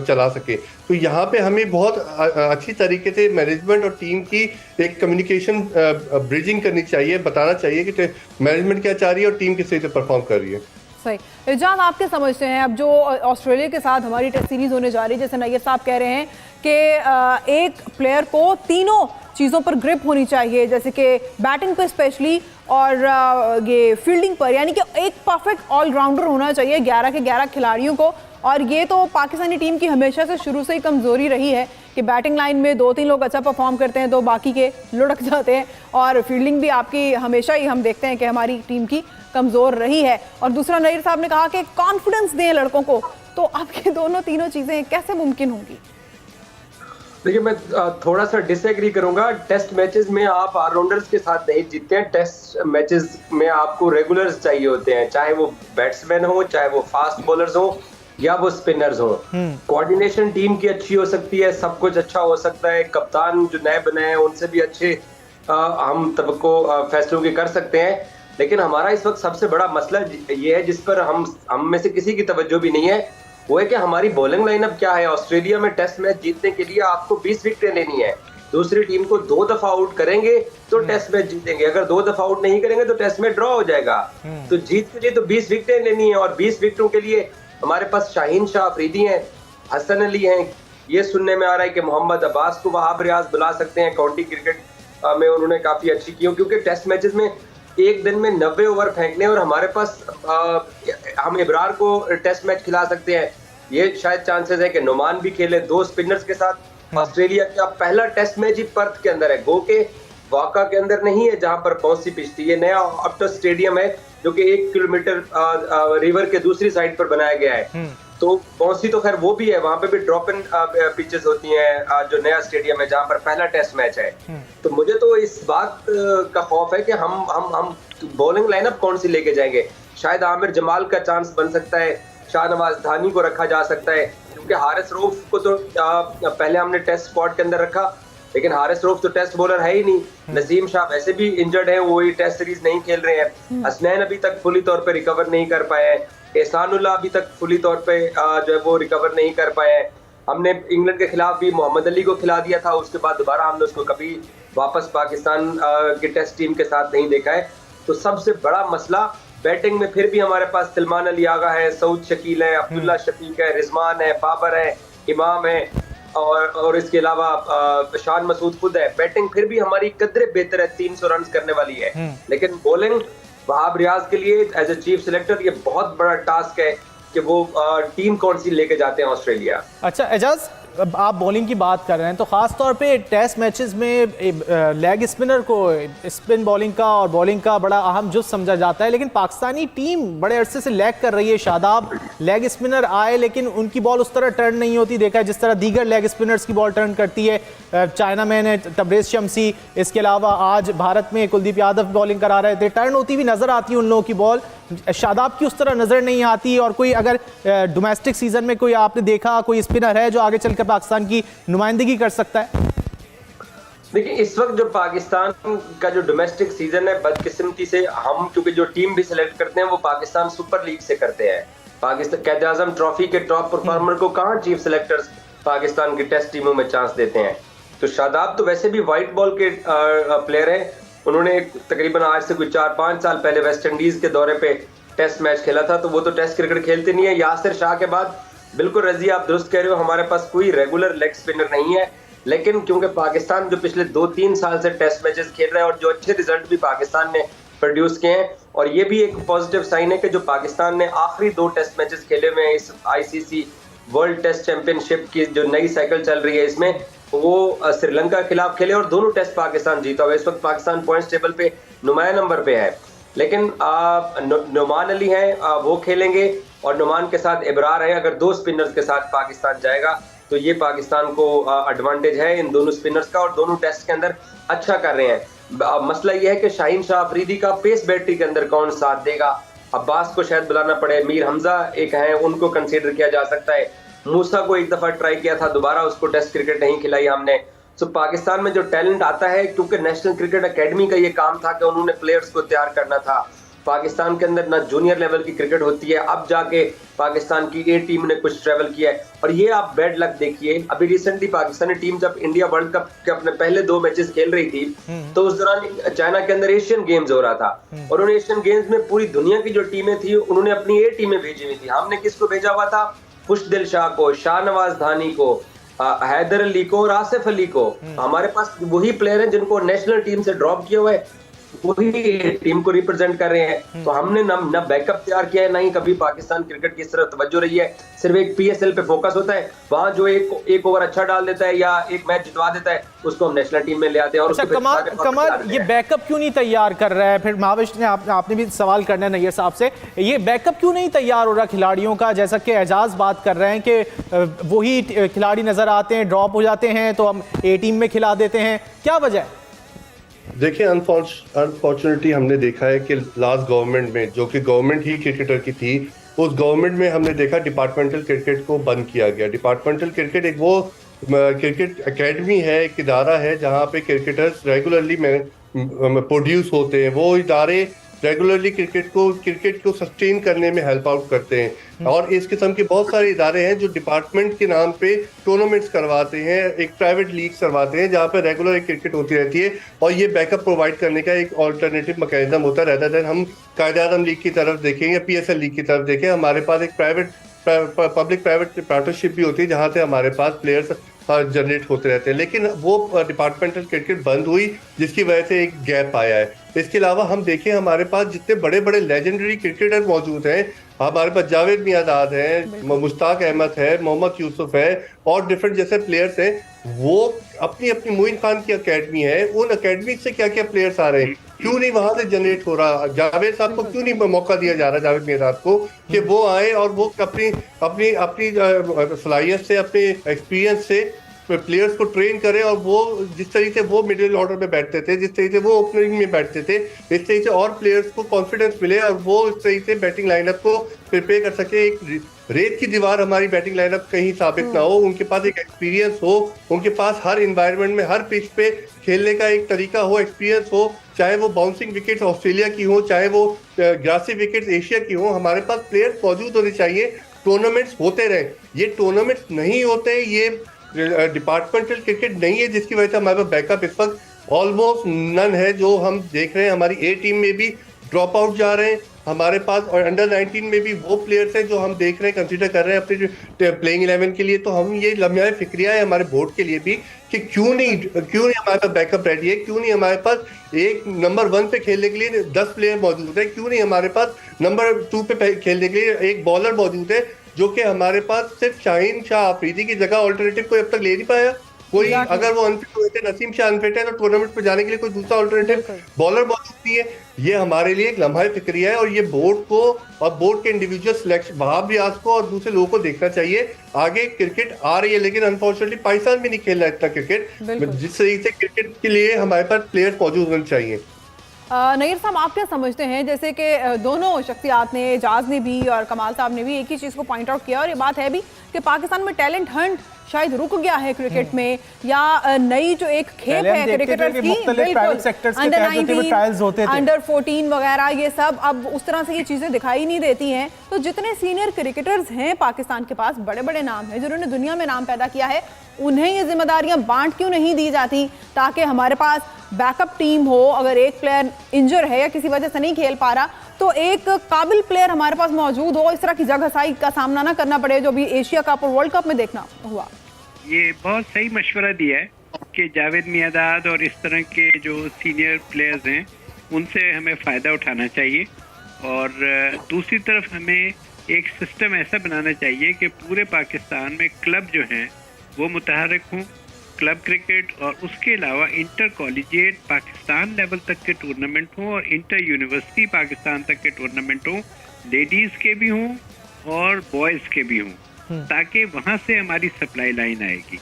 चला सके। तो यहाँ पे हमें बहुत अच्छी तरीके से मैनेजमेंट और टीम की एक कम्युनिकेशन ब्रिजिंग करनी चाहिए, बताना चाहिए कि मैनेजमेंट क्या चाह रही है और टीम किस तरह से परफॉर्म कर रही है। सही। एजाज, आप क्या समझते हैं अब जो ऑस्ट्रेलिया के साथ हमारी टेस्ट सीरीज होने जा रही है, जैसे नैयर साहब कह रहे हैं कि एक प्लेयर को तीनों चीज़ों पर ग्रिप होनी चाहिए, जैसे कि बैटिंग पर स्पेशली और ये फील्डिंग पर, यानी कि एक परफेक्ट ऑलराउंडर होना चाहिए 11 के 11 खिलाड़ियों को। और ये तो पाकिस्तानी टीम की हमेशा से शुरू से ही कमज़ोरी रही है कि बैटिंग लाइन में 2-3 लोग अच्छा परफॉर्म करते हैं तो बाकी के लुढ़क जाते हैं, और फील्डिंग भी आपकी हमेशा ही हम देखते हैं कि हमारी टीम की कमज़ोर रही है। और दूसरा, नैयर साहब ने कहा कि कॉन्फिडेंस दें लड़कों को, तो अब ये तीनों चीज़ें कैसे मुमकिन होंगी? देखिए, मैं थोड़ा सा डिसएग्री करूंगा। टेस्ट मैचेस में आप ऑलराउंडर्स के साथ नहीं जीतते हैं। टेस्ट मैचेस में आपको रेगुलर्स चाहिए होते हैं, चाहे वो बैट्समैन हो, चाहे वो फास्ट बॉलर्स हो या वो स्पिनर्स हो। कोऑर्डिनेशन टीम की अच्छी हो सकती है, सब कुछ अच्छा हो सकता है, कप्तान जो नए बने हैं उनसे भी अच्छे हम तबको फैसलों के कर सकते हैं। लेकिन हमारा इस वक्त सबसे बड़ा मसला ये है, जिस पर हम में से किसी की तवज्जो भी नहीं है, वो है कि हमारी बॉलिंग लाइनअप क्या है। ऑस्ट्रेलिया में टेस्ट मैच जीतने के लिए आपको 20 विकेटें लेनी है। दूसरी टीम को 2 दफा आउट करेंगे तो टेस्ट मैच जीतेंगे, अगर 2 दफा आउट नहीं करेंगे तो टेस्ट मैच ड्रॉ हो जाएगा। तो जीत के लिए तो 20 विकेटें लेनी है, और 20 विकेटों के लिए हमारे पास शाहीन शाह अफरीदी हैं, हसन अली हैं। ये सुनने में आ रहा है कि मोहम्मद अब्बास को वहाब रियाज बुला सकते हैं। काउंटी क्रिकेट में उन्होंने काफी अच्छी की, क्योंकि टेस्ट मैचेस में एक दिन में 90 ओवर फेंकने, और हमारे पास हम इब्रार को टेस्ट मैच खिला सकते हैं। ये शायद चांसेस है कि नुमान भी खेले 2 स्पिनर्स के साथ। ऑस्ट्रेलिया का पहला टेस्ट मैच ही पर्थ के अंदर है, गो के वाका के अंदर नहीं है, जहां पर बाउंसी पिच थी। ये नया ऑप्टस स्टेडियम है जो कि 1 किलोमीटर रिवर के दूसरी साइड पर बनाया गया है। तो बाउंसी तो खैर वो भी है, वहां पे भी ड्रॉप इन पिचेस होती हैं, जो नया स्टेडियम है जहां पर पहला टेस्ट मैच है। तो मुझे तो इस बात का खौफ है कि हम बॉलिंग लाइनअप कौन सी लेके जाएंगे। शायद आमिर जमाल का चांस बन सकता है, शाहनवाज धानी को रखा जा सकता है, क्योंकि हारिस रऊफ को तो पहले हमने टेस्ट स्क्वाड के अंदर रखा, लेकिन हारिस रऊफ तो टेस्ट बॉलर है ही नहीं। नसीम शाह वैसे भी इंजर्ड है, वो टेस्ट सीरीज नहीं खेल रहे हैं। हसनैन अभी तक फुली तौर पे रिकवर नहीं कर पाए हैं। एहसानुल्लाह अभी तक फुली तौर पे जो है वो रिकवर नहीं कर पाए हैं। हमने इंग्लैंड के खिलाफ भी मोहम्मद अली को खिला दिया था, उसके बाद दोबारा हमने उसको कभी वापस पाकिस्तान की टेस्ट टीम के साथ नहीं देखा है। तो सबसे बड़ा मसला बैटिंग में फिर भी हमारे पास सलमान अली आगा है, सऊद शकील है, अब्दुल्ला शफीक है, रिजवान है, बाबर है, इमाम है, और इसके अलावा शान मसूद खुद है। बैटिंग फिर भी हमारी कदरे बेहतर है, 300 रन करने वाली है। लेकिन बॉलिंग वहाब रियाज के लिए एज ए चीफ सिलेक्टर ये बहुत बड़ा टास्क है कि वो टीम कौन सी लेके जाते हैं ऑस्ट्रेलिया। अच्छा एजाज, आप बॉलिंग की बात कर रहे हैं तो ख़ास तौर पे टेस्ट मैचेस में लेग स्पिनर को स्पिन बॉलिंग का और बॉलिंग का बड़ा अहम जुज़ समझा जाता है, लेकिन पाकिस्तानी टीम बड़े अरसे से लैग कर रही है। शादाब लेग स्पिनर आए लेकिन उनकी बॉल उस तरह टर्न नहीं होती, देखा है जिस तरह दीगर लेग स्पिनर्स की बॉल टर्न करती है। चाइना मैन है तबरेज़ शमसी, इसके अलावा आज भारत में कुलदीप यादव बॉलिंग करा रहे थे, टर्न होती हुई नज़र आती है उन लोगों की बॉल। शादाब की उस तरह नज़र नहीं आती। और कोई अगर डोमेस्टिक सीजन में कोई आपने देखा कोई स्पिनर है जो आगे चलकर पाकिस्तान की नुमाइंदगी कर सकता है? देखिए, इस वक्त जो पाकिस्तान का जो डोमेस्टिक सीजन है, बदकिस्मती से हम क्योंकि जो टीम भी सिलेक्ट करते हैं वो पाकिस्तान सुपर लीग से करते हैं। पाकिस्तान कैद-ए-आज़म ट्रॉफी के टॉप परफॉर्मर को कहाँ चीफ सिलेक्टर्स पाकिस्तान की टेस्ट टीमों में चांस देते हैं। तो शादाब तो वैसे भी व्हाइट बॉल के प्लेयर हैं। उन्होंने तकरीबन आज से कोई 4-5 साल पहले वेस्ट इंडीज के दौरे पे टेस्ट मैच खेला था, तो वो तो टेस्ट क्रिकेट खेलते नहीं है। यासिर शाह के बाद बिल्कुल रजी आप दुरुस्त कह रहे हो, हमारे पास कोई रेगुलर लेग स्पिनर नहीं है। लेकिन क्योंकि पाकिस्तान जो पिछले 2-3 साल से टेस्ट मैचेस खेल रहा है और जो अच्छे रिजल्ट भी पाकिस्तान ने प्रोड्यूस किए हैं, और ये भी एक पॉजिटिव साइन है कि जो पाकिस्तान ने आखिरी 2 टेस्ट मैचेस खेले हुए हैं इस ICC वर्ल्ड टेस्ट चैंपियनशिप की जो नई साइकिल चल रही है, इसमें वो श्रीलंका के खिलाफ खेले और दोनों टेस्ट पाकिस्तान जीता हुआ। इस वक्त पाकिस्तान पॉइंट्स टेबल पे नुमाया नंबर पे है। लेकिन नुमान अली हैं, वो खेलेंगे, और नुमान के साथ इब्रार है। अगर 2 स्पिनर्स के साथ पाकिस्तान जाएगा तो ये पाकिस्तान को एडवांटेज है इन दोनों स्पिनर्स का, और दोनों टेस्ट के अंदर अच्छा कर रहे हैं। मसला ये है कि शाहीन शाह अफरीदी का पेस बैटरी के अंदर कौन साथ देगा। अब्बास को शायद बुलाना पड़े, मीर हमजा एक है, उनको कंसीडर किया जा सकता है। मूसा को एक दफा ट्राई किया था, दोबारा उसको टेस्ट क्रिकेट नहीं खिलाई हमने। तो पाकिस्तान में जो टैलेंट आता है, क्योंकि नेशनल क्रिकेट एकेडमी का ये काम था कि उन्होंने प्लेयर्स को तैयार करना था। पाकिस्तान के अंदर ना जूनियर लेवल की क्रिकेट होती है, अब जाके पाकिस्तान की ए टीम ने कुछ ट्रेवल किया है। और ये आप बैड लक देखिए, अभी रिसेंटली पाकिस्तानी टीम जब इंडिया वर्ल्ड कप के अपने पहले 2 मैचेस खेल रही थी, तो उस दौरान चाइना के अंदर एशियन गेम्स हो रहा था, और उन एशियन गेम्स में पूरी दुनिया की जो टीमें थी उन्होंने अपनी ए टीमें भेजी हुई थी। हमने किसको भेजा हुआ था? खुशदिल शाह को, शाहनवाज धानी को, हैदर अली को और आसिफ अली को। हमारे पास वही प्लेयर हैं जिनको नेशनल टीम से ड्रॉप किया हुआ है, वही टीम को रिप्रेजेंट कर रहे हैं। तो हमने ना बैकअप तैयार किया है, ना ही कभी पाकिस्तान क्रिकेट की इस तरफ तवज्जो रही है। सिर्फ एक पीएसएल पे फोकस होता है, वहां जो एक ओवर अच्छा डाल देता है या एक मैच जितवा देता है, उसको हम नेशनल टीम में ले आते हैं। और अच्छा कमाल ये बैकअप क्यों नहीं तैयार कर रहा है? फिर महाविष्ट ने आपने भी सवाल करना है नैयर साहब से, ये बैकअप क्यों नहीं तैयार हो रहा खिलाड़ियों का? जैसा कि एजाज बात कर रहे हैं कि वही खिलाड़ी नजर आते हैं, ड्रॉप हो जाते हैं तो हम ए टीम में खिला देते हैं, क्या वजह है? देखिए, अनफॉर्चुनेटली हमने देखा है कि लास्ट गवर्नमेंट में, जो कि गवर्नमेंट ही क्रिकेटर की थी, उस गवर्नमेंट में हमने देखा डिपार्टमेंटल क्रिकेट को बंद किया गया। डिपार्टमेंटल क्रिकेट एक वो क्रिकेट एकेडमी है, एक इदारा है जहाँ पे क्रिकेटर्स रेगुलरली प्रोड्यूस होते हैं। वो इदारे रेगुलरली क्रिकेट को सस्टेन करने में हेल्प आउट करते हैं। और इस किस्म के बहुत सारे इदारे हैं जो डिपार्टमेंट के नाम पे टूर्नामेंट्स करवाते हैं, एक प्राइवेट लीग करवाते हैं जहाँ पे रेगुलर क्रिकेट होती रहती है, और ये बैकअप प्रोवाइड करने का एक ऑल्टरनेटिव मैकेनिज्म होता है। रहता है हम कायदे-आज़म लीग की तरफ देखें या पीएसएल लीग की तरफ देखें, हमारे पास एक पब्लिक प्राइवेट पार्टनरशिप भी होती है जहाँ से हमारे पास प्लेयर्स जनरेट होते रहते हैं। लेकिन वो डिपार्टमेंटल क्रिकेट बंद हुई, जिसकी वजह से एक गैप आया है। इसके अलावा हम देखें, हमारे पास जितने बड़े बड़े लेजेंडरी क्रिकेटर मौजूद हैं, हमारे पास जावेद मियांदाद है, मुश्ताक अहमद है, मोहम्मद यूसुफ है, और डिफरेंट जैसे प्लेयर्स हैं। वो अपनी अपनी मोइन खान की अकेडमी है, उन अकेडमी से क्या क्या प्लेयर्स आ रहे हैं, क्यों नहीं वहां से जनरेट हो रहा? जावेद साहब को क्यों नहीं मौका दिया जा रहा, जावेद मियांदाद को, कि वो आए और वो अपनी अपनी अपनी सलाहियत से, अपने एक्सपीरियंस से प्लेयर्स को ट्रेन करे, और वो जिस तरीके से वो मिडिल ऑर्डर में बैठते थे, जिस तरीके से वो ओपनिंग में बैठते थे, इस तरीके से और प्लेयर्स को कॉन्फिडेंस मिले और वो इस तरीके से बैटिंग लाइनअप को प्रिपेयर कर सके। एक रेत की दीवार हमारी बैटिंग लाइनअप कहीं साबित ना हो, उनके पास एक एक्सपीरियंस हो, उनके पास हर इन्वायरमेंट में, हर पिच पे खेलने का एक तरीका हो, एक्सपीरियंस हो, चाहे वो बाउंसिंग विकेट्स ऑस्ट्रेलिया की हो, चाहे वो ग्रासी विकेट्स एशिया की हो। हमारे पास प्लेयर्स मौजूद होने चाहिए, टूर्नामेंट्स होते रहे। ये टूर्नामेंट्स नहीं होते, ये डिपार्टमेंटल क्रिकेट नहीं है, जिसकी वजह से हमारे पास बैकअप इस वक्त ऑलमोस्ट नन है। जो हम देख रहे हैं, हमारी ए टीम में भी ड्रॉप आउट जा रहे हैं हमारे पास, और अंडर 19 में भी वो प्लेयर्स हैं जो हम देख रहे हैं, कंसीडर कर रहे हैं अपने प्लेइंग 11 के लिए। तो हम ये लम्हा फिक्रिया है हमारे बोर्ड के लिए भी कि क्यों नहीं हमारे पास बैकअप रेडी है, क्यों नहीं हमारे पास एक नंबर 1 पे खेलने के लिए 10 प्लेयर मौजूद है, क्यों नहीं हमारे पास नंबर 2 पे खेलने के लिए एक बॉलर मौजूद है, जो कि हमारे पास सिर्फ शाहीन शाह अफरीदी की जगह ऑल्टरनेटिव कोई अब तक ले नहीं पाया कोई। अगर वो अनफिट हुए थे, नसीम शाह अनफिट है, तो टूर्नामेंट पे जाने के लिए कोई दूसरा ऑल्टरनेटिव बॉलर मौजूद नहीं है। ये हमारे लिए एक लम्हा फिक्रिया है, और ये बोर्ड को और बोर्ड के इंडिविजुअल सिलेक्शन वहाब रियाज को और दूसरे लोगों को देखना चाहिए। आगे क्रिकेट आ रही है, लेकिन अनफॉर्चुनेटली पाकिस्तान में नहीं खेल रहा इतना क्रिकेट, जिस तरीके से क्रिकेट के लिए हमारे पास प्लेयर्स मौजूद होने चाहिए। नैयर साहब, आप क्या समझते हैं, जैसे कि दोनों शख्सियात ने, एजाज ने भी और कमाल साहब ने भी एक ही चीज़ को पॉइंट आउट किया, और ये बात है भी कि पाकिस्तान में टैलेंट हंट शायद रुक गया है क्रिकेट में, या नई जो एक खेप है क्रिकेटर्स की, अंडर 19, अंडर 14 वगैरह, ये सब अब उस तरह से ये चीज़ें दिखाई नहीं देती हैं। तो जितने सीनियर क्रिकेटर्स हैं पाकिस्तान के पास, बड़े बड़े नाम हैं जिन्होंने दुनिया में नाम पैदा किया है, उन्हें ये जिम्मेदारियां बांट क्यों नहीं दी जाती, ताकि हमारे पास बैकअप टीम हो। अगर एक प्लेयर इंजर है या किसी वजह से नहीं खेल पा रहा, तो एक काबिल प्लेयर हमारे पास मौजूद हो, इस तरह की जगहसाई का सामना ना करना पड़े जो भी एशिया कप और वर्ल्ड कप में देखना हुआ। ये बहुत सही मशवरा दिया है कि जावेद मियांदाद और इस तरह के जो सीनियर प्लेयर्स हैं, उनसे हमें फ़ायदा उठाना चाहिए। और दूसरी तरफ हमें एक सिस्टम ऐसा बनाना चाहिए कि पूरे पाकिस्तान में क्लब जो हैं वो मुतहरक हों, क्लब क्रिकेट, और उसके अलावा इंटर कॉलेजिएट पाकिस्तान लेवल तक के टूर्नामेंट हों और इंटर यूनिवर्सिटी पाकिस्तान तक के टूर्नामेंट हों, लेडीज़ के भी हों और बॉयज़ के भी हों। ताकि वहां से हमारी सप्लाई लाइन आएगी।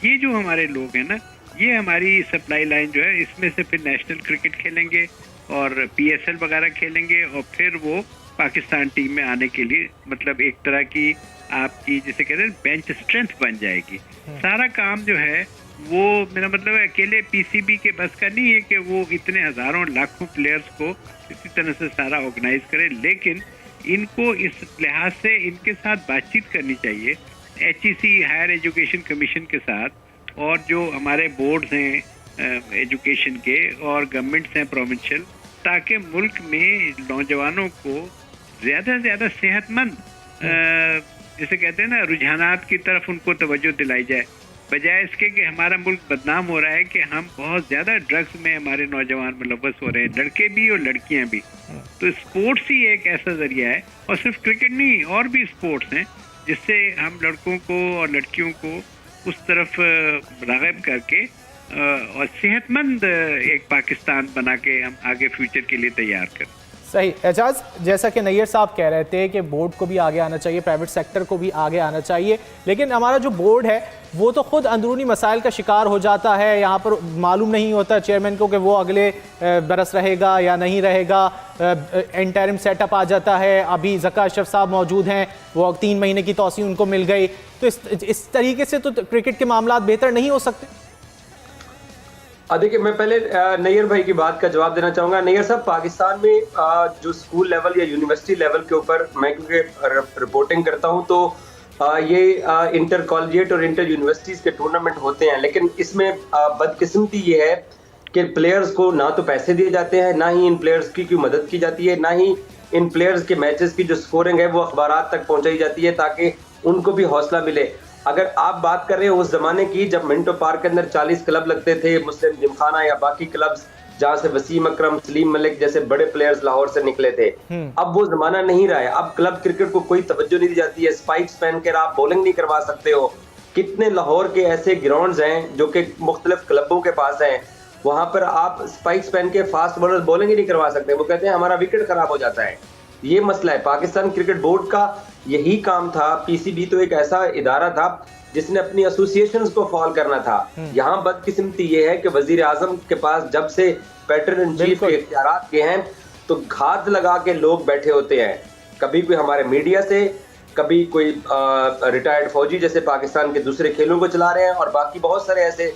ये जो हमारे लोग हैं ना, ये हमारी सप्लाई लाइन जो है, इसमें से फिर नेशनल क्रिकेट खेलेंगे और PSL वगैरह खेलेंगे और फिर वो पाकिस्तान टीम में आने के लिए मतलब एक तरह की आपकी जिसे कहते हैं बेंच स्ट्रेंथ बन जाएगी। सारा काम जो है वो मेरा मतलब है अकेले PCB के बस का नहीं है कि वो इतने हजारों लाखों प्लेयर्स को इसी तरह से सारा ऑर्गेनाइज करे, लेकिन इनको इस लिहाज से इनके साथ बातचीत करनी चाहिए HEC हायर एजुकेशन कमीशन के साथ और जो हमारे बोर्ड्स हैं एजुकेशन के और गवर्नमेंट्स हैं प्रोविंशियल, ताकि मुल्क में नौजवानों को ज़्यादा से ज़्यादा सेहतमंद जिसे कहते हैं ना रुझानात की तरफ उनको तवज्जो दिलाई जाए, बजाय इसके कि हमारा मुल्क बदनाम हो रहा है कि हम बहुत ज़्यादा ड्रग्स में हमारे नौजवान मुलव्वस हो रहे हैं, लड़के भी और लड़कियां भी। तो स्पोर्ट्स ही एक ऐसा जरिया है, और सिर्फ क्रिकेट नहीं और भी स्पोर्ट्स हैं जिससे हम लड़कों को और लड़कियों को उस तरफ राग़िब करके और सेहतमंद एक पाकिस्तान बना के हम आगे फ्यूचर के लिए तैयार करें। सही। एजाज, जैसा कि नैयर साहब कह रहे थे कि बोर्ड को भी आगे आना चाहिए, प्राइवेट सेक्टर को भी आगे आना चाहिए, लेकिन हमारा जो बोर्ड है वो तो खुद अंदरूनी मसाइल का शिकार हो जाता है। यहाँ पर मालूम नहीं होता चेयरमैन को कि वो अगले बरस रहेगा या नहीं रहेगा, इंटरिम सेटअप आ जाता है। अभी ज़का अशरफ साहब मौजूद हैं, वो 3 महीने की तौसीह उनको मिल गई, तो इस तरीके से तो क्रिकेट के मामला बेहतर नहीं हो सकते। देखिए, मैं पहले नैयर भाई की बात का जवाब देना चाहूंगा। नैयर साहब, पाकिस्तान में जो स्कूल लेवल या यूनिवर्सिटी लेवल के ऊपर मैं क्योंकि रिपोर्टिंग करता हूं, तो ये इंटर कॉलेजिएट और इंटर यूनिवर्सिटीज के टूर्नामेंट होते हैं, लेकिन इसमें बदकिस्मती ये है कि प्लेयर्स को ना तो पैसे दिए जाते हैं, ना ही इन प्लेयर्स की कोई मदद की जाती है, ना ही इन प्लेयर्स के मैचेस की जो स्कोरिंग है वो अखबारात तक पहुंचाई जाती है ताकि उनको भी हौसला मिले। अगर आप बात कर रहे हो उस जमाने की जब मिंटो पार्क के अंदर 40 क्लब लगते थे, मुस्लिम जिमखाना या बाकी क्लब्स जहां से वसीम अकरम, सलीम मलिक जैसे बड़े प्लेयर्स लाहौर से निकले थे, अब वो जमाना नहीं रहा है। अब क्लब क्रिकेट को कोई तवज्जो नहीं दी जाती है। स्पाइक्स पहन कर आप बॉलिंग नहीं करवा सकते हो। कितने लाहौर के ऐसे ग्राउंड्स हैं जो कि मुख्तलिफ क्लबों के पास हैं, वहां पर आप स्पाइक्स पहन के फास्ट बॉलर बॉलिंग ही नहीं करवा सकते। वो कहते हैं हमारा विकेट खराब हो जाता है। ये मसला है। पाकिस्तान क्रिकेट बोर्ड का यही काम था। PCB तो एक ऐसा इदारा था जिसने अपनी एसोसिएशंस को फॉलो करना था। यहाँ बदकिस्मती ये है कि वजीर आजम के पास जब से पैटर्न इन चीफ के इख्तियारात के हैं, तो घात लगा के लोग बैठे होते हैं। कभी कोई हमारे मीडिया से, कभी कोई रिटायर्ड फौजी जैसे पाकिस्तान के दूसरे खेलों को चला रहे हैं, और बाकी बहुत सारे ऐसे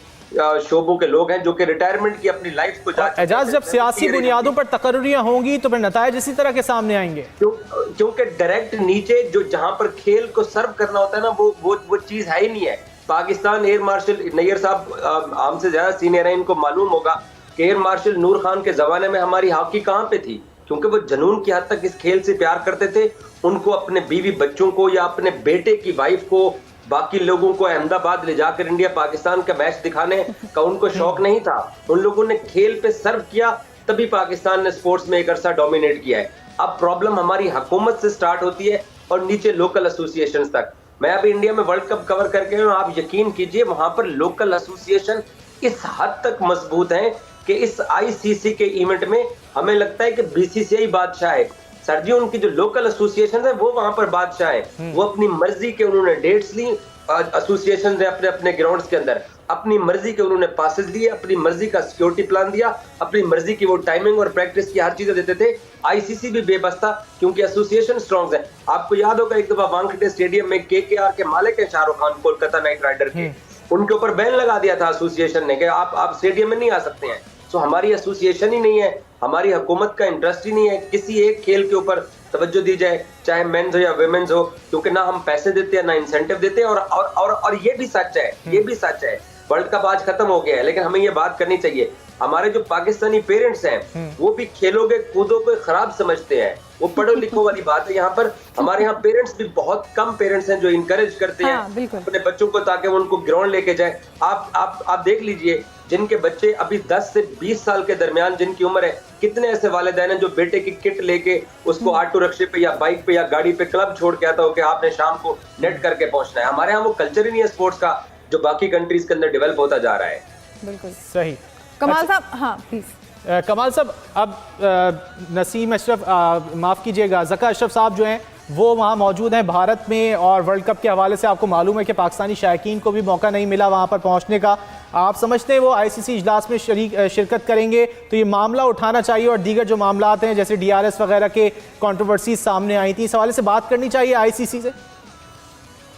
शोबों के लोग हैं जो कि रिटायरमेंट की अपनी लाइफ को एजाज, जब सियासी बुनियादों पर तकर्रियां होंगी तो फिर नतायज इसी तरह के सामने आएंगे, क्योंकि डायरेक्ट नीचे जो जहां पर खेल को सर्व करना होता है ना, वो चीज है ही नहीं है। पाकिस्तान एयर मार्शल, नैयर साहब हमसे ज्यादा सीनियर है, इनको मालूम होगा कि एयर मार्शल नूर खान के जमाने में हमारी हॉकी कहां पे थी, क्योंकि वो जुनून की हद तक इस खेल से प्यार करते थे। उनको अपने बीवी बच्चों को या अपने बेटे की वाइफ को, बाकी लोगों को अहमदाबाद ले जाकर इंडिया पाकिस्तान का मैच दिखाने का उनको शौक नहीं था। उन लोगों ने खेल पे सर्व किया, तभी पाकिस्तान ने स्पोर्ट्स में एक अरसा डोमिनेट किया है। अब प्रॉब्लम हमारी हुकूमत से स्टार्ट होती है और नीचे लोकल एसोसिएशन तक। मैं अभी इंडिया में वर्ल्ड कप कवर करके हूँ, आप यकीन कीजिए वहां पर लोकल एसोसिएशन इस हद तक मजबूत हैं कि इस ICC के इवेंट में हमें लगता है कि BCCI बादशाह है। सर जी, उनकी जो लोकल एसोसिएशन है वो वहां पर बादशाह है। वो अपनी मर्जी के उन्होंने डेट्स ली, एसोसिएशन ने अपने अपने ग्राउंड्स के अंदर अपनी मर्जी के उन्होंने पासेस लिए, अपनी मर्जी का सिक्योरिटी प्लान दिया, अपनी मर्जी की वो टाइमिंग और प्रैक्टिस की हर चीजें देते थे। ICC भी बेबस था क्योंकि एसोसिएशन स्ट्रॉन्ग है। आपको याद होगा एक दफा वानखेड़े स्टेडियम में KKR के मालिक है शाहरुख खान, कोलकाता नाइट राइडर के, उनके ऊपर बैन लगा दिया था एसोसिएशन ने कि आप स्टेडियम में नहीं आ सकते हैं। तो हमारी एसोसिएशन ही नहीं है, हमारी हुकूमत का इंटरेस्ट ही नहीं है किसी एक खेल के ऊपर तवज्जो दी जाए, चाहे मेंस हो या वुमेन्स हो, क्योंकि ना हम पैसे देते हैं ना इंसेंटिव देते हैं। और ये भी सच है, ये भी सच है। वर्ल्ड कप आज खत्म हो गया है, लेकिन हमें ये बात करनी चाहिए, हमारे जो पाकिस्तानी पेरेंट्स हैं वो भी खेलों के कूदों को खराब समझते हैं। वो पढ़ो लिखो वाली बात है। यहाँ पर हमारे यहाँ पेरेंट्स भी बहुत कम पेरेंट्स हैं जो इनकरेज करते हैं अपने बच्चों को ताकि वो उनको ग्राउंड लेके जाए। आप देख लीजिए, जिनके बच्चे अभी 10 से 20 साल के दरमियान जिनकी उम्र है, कितने ऐसे वालिदैन हैं जो बेटे की किट लेके उसको ऑटो रिक्शे पे या बाइक पे या गाड़ी पे क्लब छोड़ के आता हो कि आपने शाम को नेट करके पहुंचना है। हमारे यहाँ वो कल्चर ही नहीं है स्पोर्ट्स का जो बाकी कंट्रीज के अंदर डेवलप होता जा रहा है। बिल्कुल सही। कमाल साहब, हाँ प्लीज। कमाल साहब, अब नसीम अशरफ, माफ़ कीजिएगा, ज़का अशरफ साहब जो हैं वो वहाँ मौजूद हैं भारत में, और वर्ल्ड कप के हवाले से आपको मालूम है कि पाकिस्तानी शायकीन को भी मौका नहीं मिला वहाँ पर पहुँचने का। आप समझते हैं वो ICC इजलास में शिरकत करेंगे तो ये मामला उठाना चाहिए, और दीगर जो मामलात हैं जैसे DRS वगैरह के कंट्रोवर्सीज सामने आई थी, इस हवाले से बात करनी चाहिए ICC से?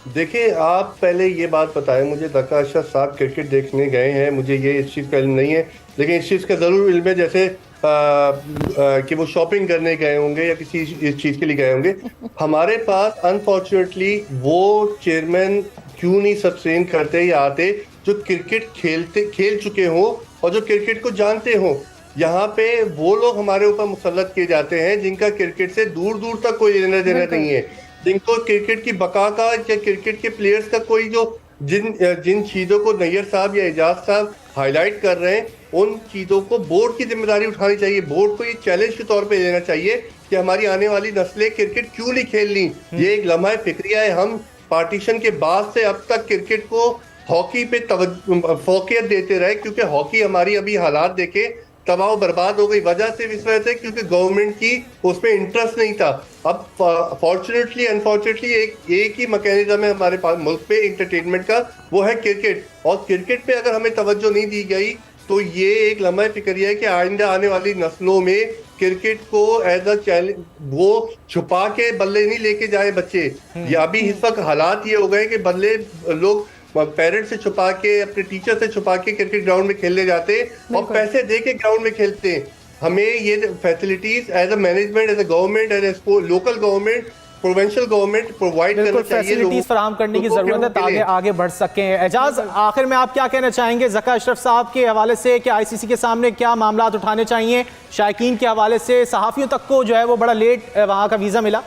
देखिए, आप पहले ये बात बताएं मुझे, ज़का अशरफ साहब क्रिकेट देखने गए हैं, मुझे ये इस चीज़ का इल्म नहीं है, लेकिन इस चीज़ का ज़रूर इल्म है जैसे कि वो शॉपिंग करने गए होंगे या किसी इस चीज़ के लिए गए होंगे। हमारे पास अनफॉर्चुनेटली वो चेयरमैन क्यों नहीं सस्टेन करते या आते जो क्रिकेट खेल चुके हों और जो क्रिकेट को जानते हों। यहाँ पे वो लोग हमारे ऊपर मुसल्लत किए जाते हैं जिनका क्रिकेट से दूर दूर तक कोई लेना देना नहीं है, जिनको क्रिकेट की बका का या क्रिकेट के प्लेयर्स का कोई जो जिन चीज़ों को नैयर साहब या एजाज साहब हाईलाइट कर रहे हैं, उन चीज़ों को बोर्ड की जिम्मेदारी उठानी चाहिए। बोर्ड को ये चैलेंज के तौर पे लेना चाहिए कि हमारी आने वाली नस्लें क्रिकेट क्यों नहीं खेल ली। ये एक लम्हा फिक्रिया है। हम पार्टीशन के बाद से अब तक क्रिकेट को हॉकी पे फोकियत देते रहे, क्योंकि हॉकी हमारी अभी हालात देखे तबाह बर्बाद हो गई। वजह सिर्फ इस वजह से क्योंकि गवर्नमेंट की उसमें इंटरेस्ट नहीं था। अब फॉर्चुनेटली अनफॉर्चुनेटली एक ही मैकेनिज्म है हमारे पास मुल्क पे एंटरटेनमेंट का, वो है क्रिकेट। और क्रिकेट पे अगर हमें तवज्जो नहीं दी गई तो ये एक लम्हा फिक्रिया है कि आइंदा आने वाली नस्लों में क्रिकेट को एज अ चैलेंज वो छुपा के बल्ले नहीं लेके जाए बच्चे। या अभी इस वक्त हालात ये हो गए कि बल्ले लोग पेरेंट्स से छुपा के, अपने टीचर से छुपा के क्रिकेट ग्राउंड में खेलने जाते और पैसे दे के ग्राउंड में खेलते हैं। हमें ये facilities as a management, as a government, as a local government, provincial government provide करना चाहिए, फैसिलिटीज फराहम करने की जरूरत है ताकि आगे बढ़ सकें। एजाज, आखिर में आप क्या कहना चाहेंगे ज़का अशरफ साहब के हवाले से कि ICC के सामने क्या मामला उठाने चाहिए? शायकीन के हवाले से सहाफ़ियों तक को जो है वो बड़ा लेट वहाँ का वीज़ा मिला।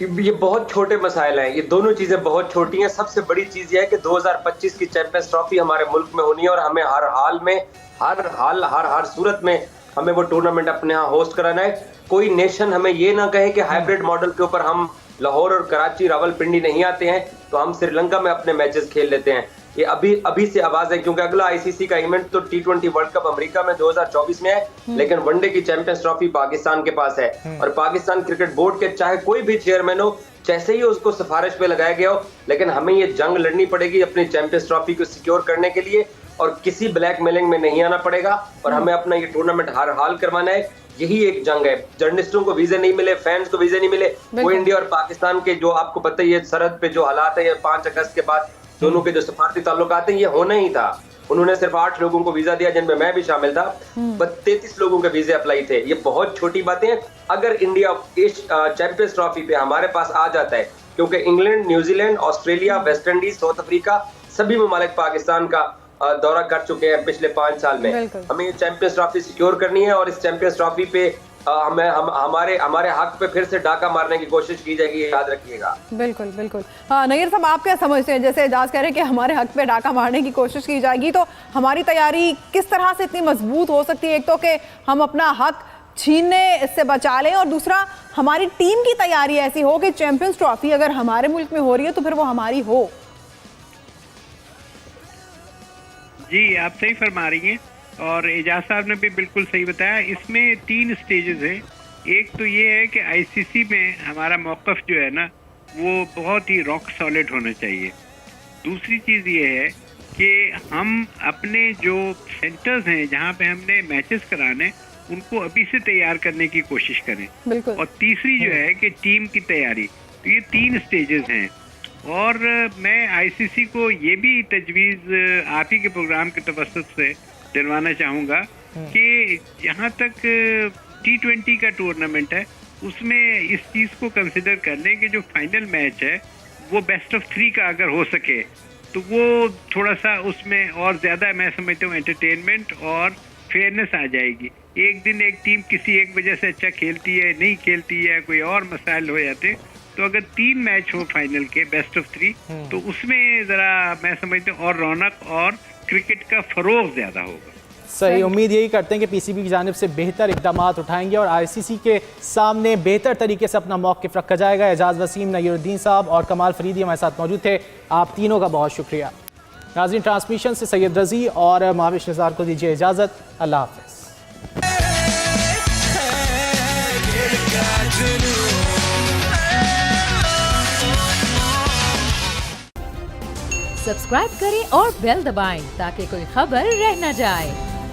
ये बहुत छोटे मसाइल हैं, ये दोनों चीजें बहुत छोटी हैं। सबसे बड़ी चीज ये है कि 2025 की चैंपियंस ट्रॉफी हमारे मुल्क में होनी है और हमें हर हाल में हर सूरत में हमें वो टूर्नामेंट अपने यहाँ होस्ट कराना है। कोई नेशन हमें ये ना कहे कि हाइब्रिड मॉडल के ऊपर हम लाहौर और कराची रावलपिंडी नहीं आते हैं तो हम श्रीलंका में अपने मैचेस खेल लेते हैं। ये अभी से आवाज है, क्योंकि अगला ICC का इवेंट तो T20 वर्ल्ड कप अमेरिका में 2024 में है, लेकिन वनडे की चैंपियंस ट्रॉफी पाकिस्तान के पास है। और पाकिस्तान क्रिकेट बोर्ड के चाहे कोई भी चेयरमैन हो, जैसे ही उसको सिफारिश पे लगाया गया हो, लेकिन हमें ये जंग लड़नी पड़ेगी अपनी चैंपियंस ट्रॉफी को सिक्योर करने के लिए, और किसी ब्लैकमेलिंग में नहीं आना पड़ेगा और हमें अपना ये टूर्नामेंट हर हाल करवाना है। यही एक जंग है। जर्नलिस्टों को वीजे नहीं मिले, फैंस को वीजे नहीं मिले, वो इंडिया और पाकिस्तान के जो आपको पता ही है सरहद पे जो हालात है, 5 अगस्त के बाद दोनों के जो सफारती ताल्लुकात हैं, ये होना ही था। उन्होंने सिर्फ 8 लोगों को वीजा दिया, जिनमें मैं भी शामिल था। 33 लोगों के वीजे अप्लाई थे। ये बहुत छोटी बातें हैं। अगर इंडिया इस चैंपियंस ट्रॉफी पे हमारे पास आ जाता है, क्योंकि England, New Zealand, Australia, West Indies, south Africa, सभी ममालिक पाकिस्तान का दौरा कर चुके हैं पिछले 5 साल में। हमें ये चैंपियंस ट्रॉफी सिक्योर करनी है और इस चैंपियंस ट्रॉफी पे हमारे हक पे फिर से डाका मारने की कोशिश की जाएगी, याद रखिएगा। बिल्कुल बिल्कुल। नैयर साहब, आप क्या समझते हैं, जैसे एजाज कह रहे हैं कि हमारे हक पे डाका मारने की कोशिश की जाएगी, तो हमारी तैयारी किस तरह से इतनी मजबूत हो सकती है? एक तो कि हम अपना हक छीनने से बचा लें, और दूसरा हमारी टीम की तैयारी ऐसी हो कि चैंपियंस ट्रॉफी अगर हमारे मुल्क में हो रही है तो फिर वो हमारी हो। जी, आप सही फरमा रही हैं और एजाज साहब ने भी बिल्कुल सही बताया। इसमें 3 स्टेजेस हैं। एक तो ये है कि ICC में हमारा मौक़िफ़ जो है ना वो बहुत ही रॉक सॉलिड होना चाहिए। दूसरी चीज़ ये है कि हम अपने जो सेंटर्स हैं जहाँ पे हमने मैचेस कराने, उनको अभी से तैयार करने की कोशिश करें। और तीसरी जो है कि टीम की तैयारी। तो ये 3 स्टेजेस हैं। और मैं ICC को ये भी तजवीज़ आप ही के प्रोग्राम के तवस्सुत से दिलवाना चाहूँगा कि यहाँ तक T20 का टूर्नामेंट है, उसमें इस चीज़ को कंसिडर कर लें कि जो फाइनल मैच है वो बेस्ट ऑफ 3 का अगर हो सके तो वो थोड़ा सा उसमें और ज़्यादा मैं समझता हूँ एंटरटेनमेंट और फेयरनेस आ जाएगी। एक दिन एक टीम किसी एक वजह से अच्छा खेलती है, नहीं खेलती है, कोई और मसाइल हो जाते, तो अगर 3 मैच हो फाइनल के बेस्ट ऑफ 3 तो उसमें ज़रा मैं समझता हूँ और रौनक और क्रिकेट का फरोग ज़्यादा होगा। सही, उम्मीद यही करते हैं कि PCB की जानिब से बेहतर इक़दाम उठाएंगे और ICC के सामने बेहतर तरीके से अपना मौक़िफ़ रखा जाएगा। एजाज वसीम, नय्यरुद्दीन साहब और कमाल फरीदी हमारे साथ मौजूद थे। आप तीनों का बहुत शुक्रिया। नाज़रीन, ट्रांसमिशन से सैयद रज़ी और महाविश निसार को दीजिए इजाज़त। अल्लाह हाफ़िज़। सब्सक्राइब करें और बेल दबाएं ताकि कोई खबर रह न जाए।